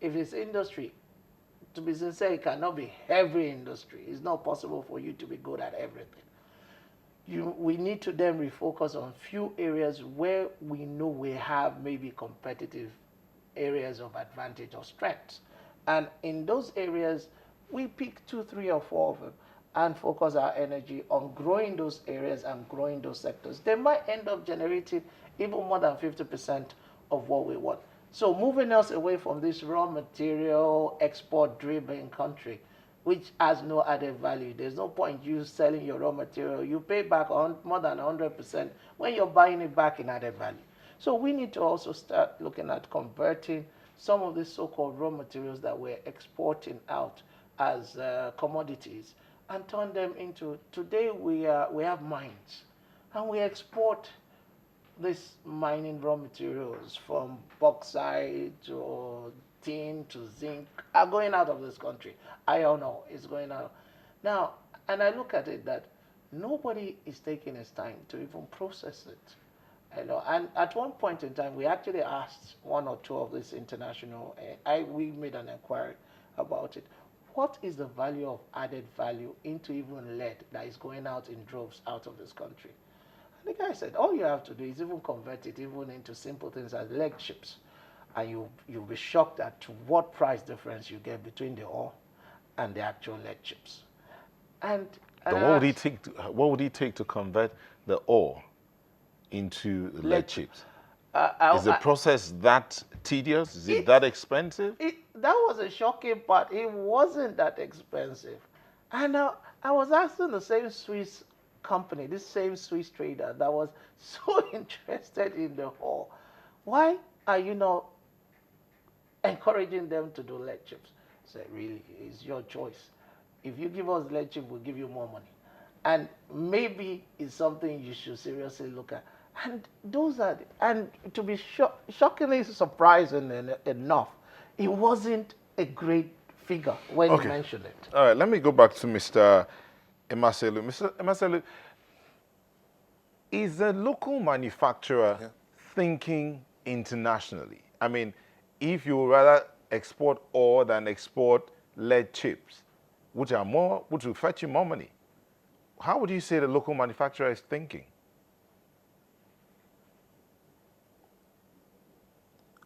if it's industry, to be sincere, it cannot be every industry. It's not possible for you to be good at everything. We need to then refocus on few areas where we know we have maybe competitive areas of advantage or strengths. And in those areas, we pick two, three, or four of them and focus our energy on growing those areas and growing those sectors. They might end up generating even more than 50% of what we want. So moving us away from this raw material export driven country, which has no added value. There's no point you selling your raw material. You pay back on more than 100% when you're buying it back in added value. So we need to also start looking at converting some of these so-called raw materials that we're exporting out as commodities and turn them into, today we have mines and we export these mining raw materials from bauxite to tin to zinc are going out of this country. Iron ore is going out. Now, and I look at it that nobody is taking its time to even process it. And at one point in time, we actually asked one or two of these international, we made an inquiry about it. What is the value of added value into even lead that is going out in droves out of this country? And the guy said, all you have to do is even convert it even into simple things as lead chips. And you'll be shocked at what price difference you get between the ore and the actual lead chips. And what would it take to convert the ore into lead chips? Is the process that tedious? Is it that expensive? That was a shocking part. It wasn't that expensive. And I was asking the same Swiss company, this same Swiss trader that was so interested in the ore, why are you not encouraging them to do lead chips? I said, really, it's your choice. If you give us lead chip, we'll give you more money. And maybe it's something you should seriously look at. And to be shockingly surprising enough, it wasn't a great figure when you mentioned it. All right, let me go back to Mr. Emaselu. Mr. Emaselu, is a local manufacturer thinking internationally? I mean, if you would rather export ore than export lead chips, which will fetch you more money, how would you say the local manufacturer is thinking?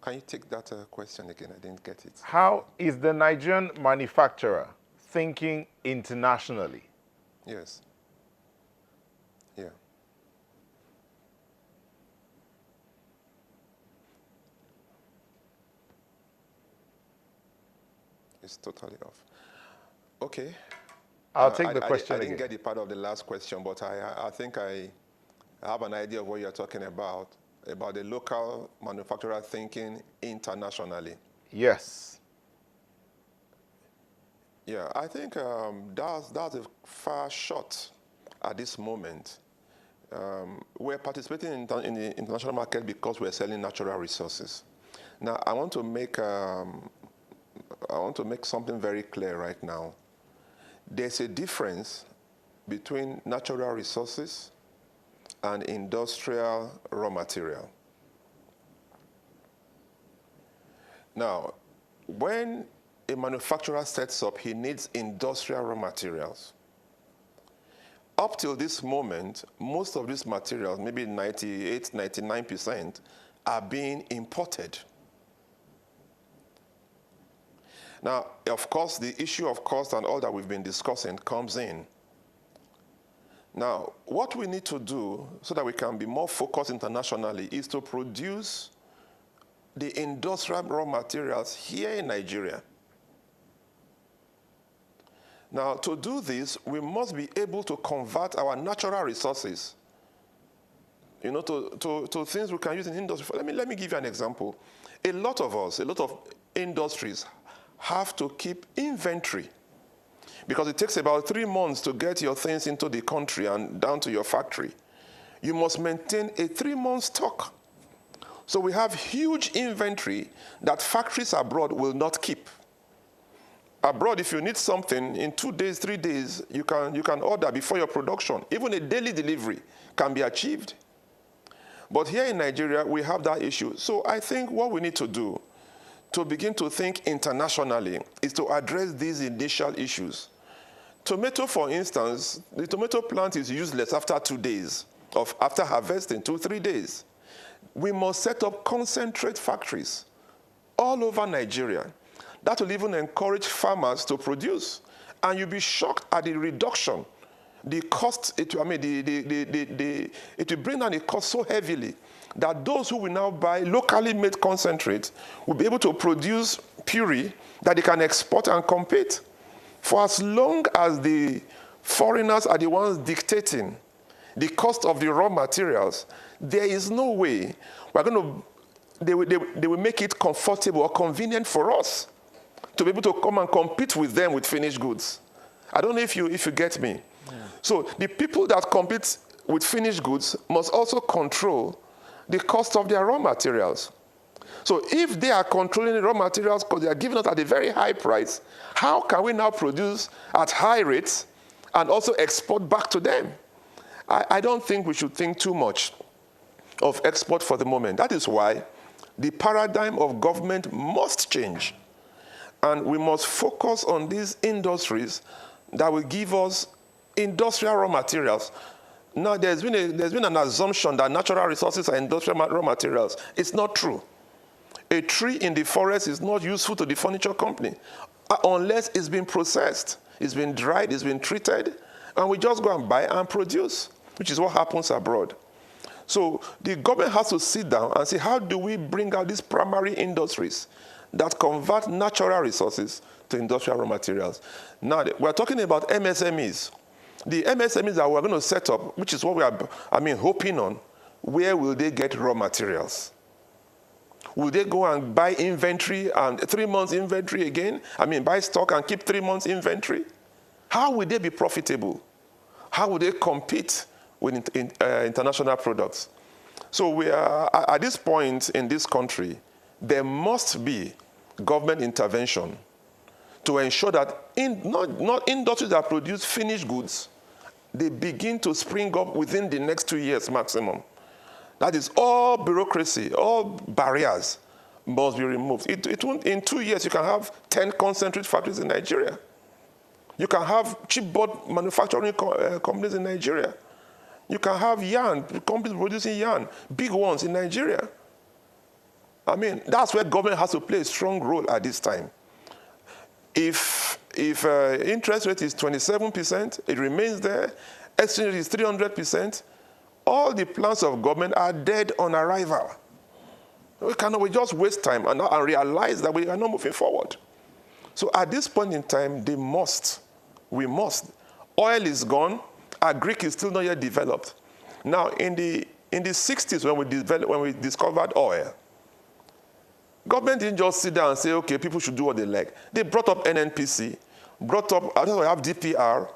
Can you take that question again? I didn't get it. How is the Nigerian manufacturer thinking internationally? Yes. Yeah. It's totally off. Okay. I'll take the question I didn't get the part of the last question, but I think I have an idea of what you're talking about the local manufacturer thinking internationally. Yes. Yeah, I think that's a far shot at this moment. We're participating in the international market because we're selling natural resources. Now, I want to make something very clear right now. There's a difference between natural resources and industrial raw material. Now, when a manufacturer sets up, he needs industrial raw materials. Up till this moment, most of these materials, maybe 98, 99%, are being imported. Now, of course, the issue of cost and all that we've been discussing comes in. Now, what we need to do so that we can be more focused internationally is to produce the industrial raw materials here in Nigeria. Now, to do this, we must be able to convert our natural resources, to things we can use in industry. Let me give you an example. A lot of industries have to keep inventory because it takes about 3 months to get your things into the country and down to your factory. You must maintain a 3-month stock. So we have huge inventory that factories abroad will not keep. Abroad, if you need something in 2 days, 3 days, you can order before your production. Even a daily delivery can be achieved. But here in Nigeria, we have that issue. So I think what we need to do to begin to think internationally is to address these initial issues. Tomato, for instance, the tomato plant is useless after 2 days, after harvesting, 2-3 days. We must set up concentrate factories all over Nigeria. That will even encourage farmers to produce. And you'll be shocked at the reduction. The cost, it will bring down the cost so heavily that those who will now buy locally made concentrate will be able to produce puree that they can export and compete. For as long as the foreigners are the ones dictating the cost of the raw materials, there is no way they will make it comfortable or convenient for us to be able to come and compete with them with finished goods. I don't know if you get me. Yeah. So the people that compete with finished goods must also control the cost of their raw materials. So if they are controlling the raw materials because they are giving us at a very high price, how can we now produce at high rates and also export back to them? I don't think we should think too much of export for the moment. That is why the paradigm of government must change. And we must focus on these industries that will give us industrial raw materials. Now, there's been an assumption that natural resources are industrial raw materials. It's not true. A tree in the forest is not useful to the furniture company unless it's been processed, it's been dried, it's been treated, and we just go and buy and produce, which is what happens abroad. So the government has to sit down and say, how do we bring out these primary industries that convert natural resources to industrial raw materials? Now, we're talking about MSMEs. The MSMEs that we're going to set up, which is what we are, hoping on, where will they get raw materials? Will they go and buy inventory and 3 months inventory again? Buy stock and keep 3 months inventory? How will they be profitable? How will they compete with international products? So we are, at this point in this country, there must be government intervention to ensure that not industries that produce finished goods, they begin to spring up within the next 2 years maximum. That is, all bureaucracy, all barriers must be removed. In 2 years, you can have 10 concentrate factories in Nigeria. You can have chipboard manufacturing companies in Nigeria. You can have yarn, companies producing yarn, big ones in Nigeria. That's where government has to play a strong role at this time. If interest rate is 27%, it remains there. Exchange rate is 300%. All the plans of government are dead on arrival. We just waste time and realize that we are not moving forward. So at this point in time, we must. Oil is gone. Agric is still not yet developed. Now, in the 60s when we discovered oil, government didn't just sit down and say, okay, people should do what they like. They brought up NNPC, I don't know, have DPR,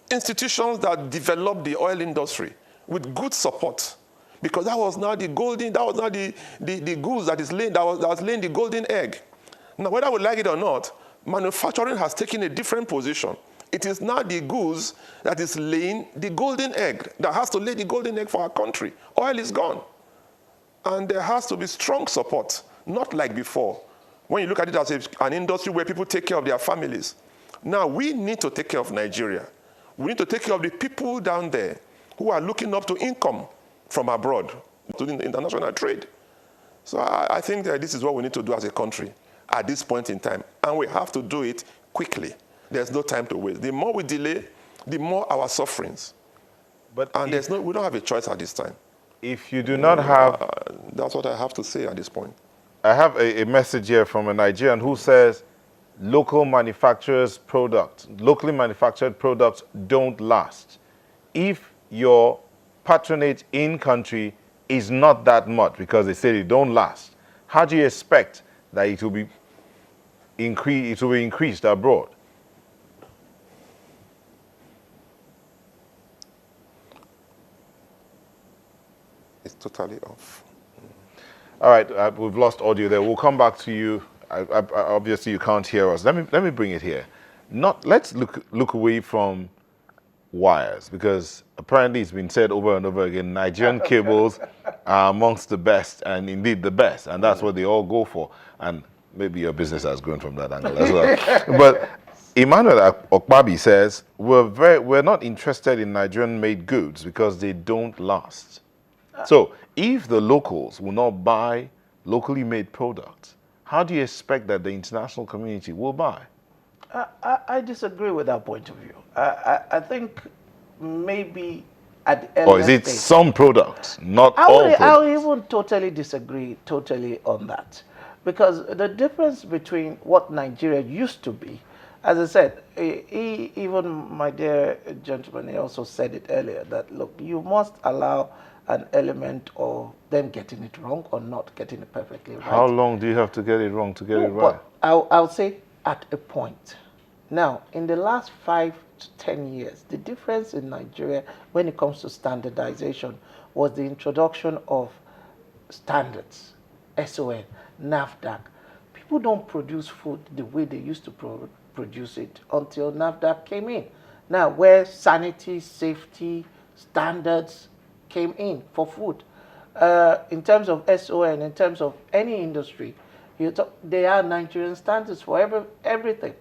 institutions that developed the oil industry with good support. Because that was now the goose that was laying the golden egg. Now, whether we like it or not, manufacturing has taken a different position. It is now the goose that is laying the golden egg, that has to lay the golden egg for our country. Oil is gone. And there has to be strong support, not like before. When you look at it as an industry where people take care of their families. Now, we need to take care of Nigeria. We need to take care of the people down there who are looking up to income from abroad, to the international trade. So I think that this is what we need to do as a country at this point in time. And we have to do it quickly. There's no time to waste. The more we delay, the more our sufferings. We don't have a choice at this time. If you do not have... that's what I have to say at this point. I have a message here from a Nigerian who says, locally manufactured products don't last. If your patronage in country is not that much, because they say they don't last, how do you expect that it will be increased abroad? It's totally off. All right, we've lost audio there. We'll come back to you. Obviously, you can't hear us. Let me bring it here. Let's look away from wires, because apparently it's been said over and over again, Nigerian cables are amongst the best, and indeed the best, and that's what they all go for. And maybe your business has grown from that angle as well. But Emmanuel Okpabi says, we're not interested in Nigerian-made goods because they don't last. So if the locals will not buy locally made products, how do you expect that the international community will buy? I disagree with that point of view. I think maybe at the Or is earlier it stage, some products, not all I would products? even totally disagree totally on that, because the difference between what Nigeria used to be, as I said, even my dear gentleman, he also said it earlier that look, you must allow an element of them getting it wrong or not getting it perfectly right. How long do you have to get it wrong to get it No, right? but I'll say at a point. Now, in the last 5 to 10 years, the difference in Nigeria when it comes to standardization was the introduction of standards, SON, NAFDAC. People don't produce food the way they used to produce it until NAFDAC came in. Now, where sanity, safety, standards came in for food. In terms of SON, in terms of any industry, they are Nigerian standards for everything.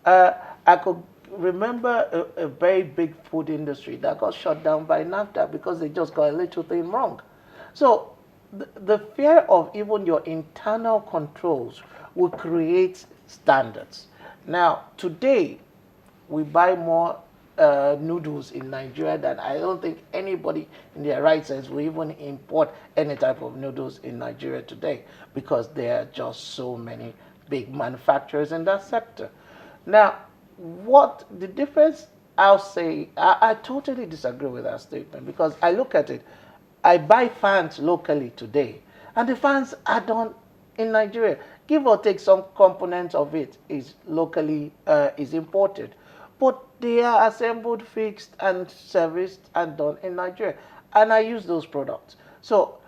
I could remember a very big food industry that got shut down by NAFTA because they just got a little thing wrong. So the fear of even your internal controls will create standards. Now, today, we buy more noodles in Nigeria than I don't think anybody in their right sense will even import any type of noodles in Nigeria today, because there are just so many big manufacturers in that sector. Now, what the difference, I'll say, I totally disagree with that statement, because I look at it, I buy fans locally today, and the fans are done in Nigeria. Give or take, some components of it is locally is imported, but they are assembled, fixed, and serviced and done in Nigeria, and I use those products. So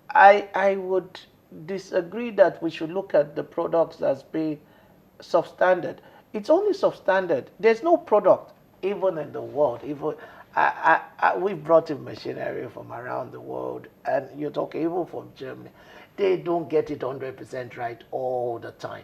I would disagree that we should look at the products as being substandard. It's only substandard. There's no product even in the world. Even we've brought in machinery from around the world, and you're talking even from Germany. They don't get it 100% right all the time.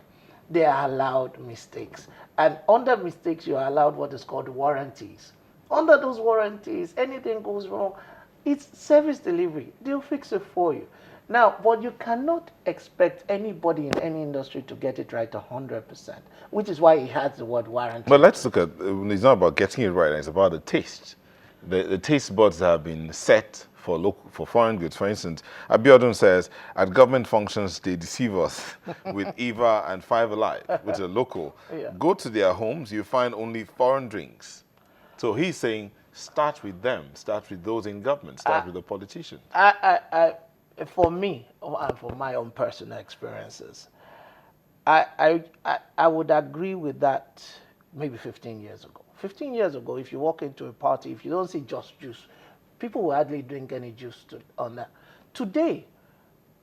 They are allowed mistakes, and under mistakes, you are allowed what is called warranties. Under those warranties, anything goes wrong, it's service delivery. They'll fix it for you. Now, but you cannot expect anybody in any industry to get it right 100%, which is why he has the word warranty. But let's look at, it's not about getting it right, it's about the taste. The taste buds have been set for foreign goods. For instance, Abiodun says, at government functions, they deceive us with Eva and Five Alive, which are local. Yeah. Go to their homes, you find only foreign drinks. So he's saying, start with them, start with those in government, start with the politicians. For me, and for my own personal experiences, I would agree with that maybe 15 years ago. 15 years ago, if you walk into a party, if you don't see just juice, people will hardly drink any juice on that. Today,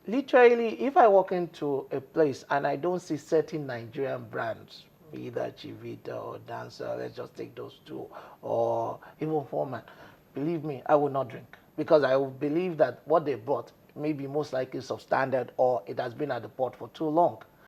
literally, if I walk into a place and I don't see certain Nigerian brands, either Chivita or Dancer, let's just take those two, or even Foreman, believe me, I will not drink, because I will believe that what they brought may be most likely substandard, or it has been at the port for too long.